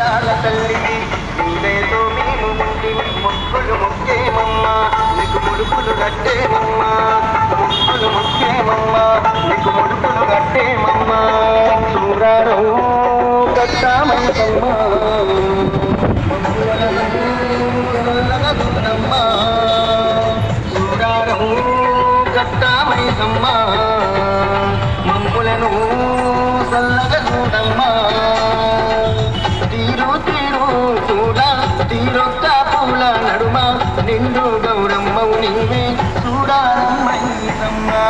అందాల తల్లివి నీవేదో మేము ముండి మొక్కులు ముక్కేమమ్మా నీకు ముడుపులు కట్టేమమ్మా మొక్కులు ముక్కేమమ్మా నీకు ముడుపులు కట్టేమమ్మా చూరారో కట్టామమ్మా చూరారో కట్టామయ్యమ్మా మమ్ములను చల్లగదూడమ్మా తీరు తీరు కూడా తీరొక్క పూల నడుమ నిండు గౌరమ్మవు నీవే చూడాలమ్మయ్యమ్మా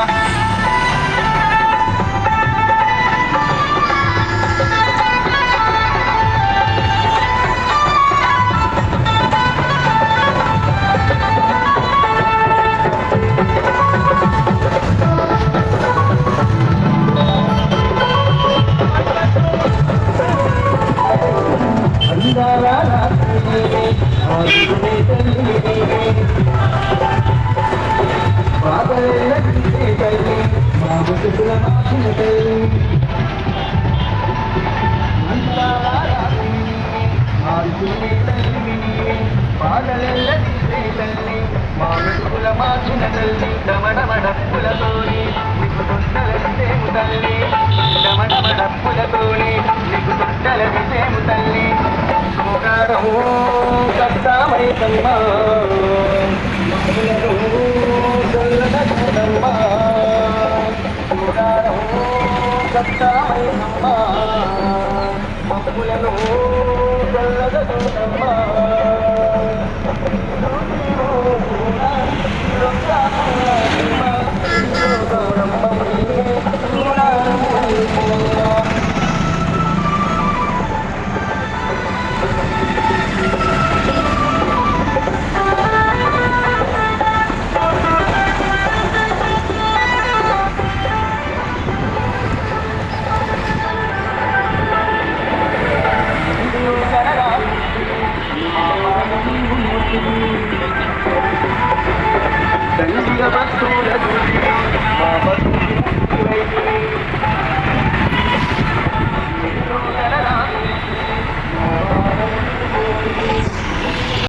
డమడమడప్పులతోని నీకు తొట్టలసేము తల్లి డమడమడప్పులతోని నీకు తొట్టలసేము తల్లి సోగారము కట్టామైతమ్మా చల్లదమ్మా సోగారము కట్టామైతమ్మా మమ్ములను చల్లదమ్మా తండ్రి భక్తుల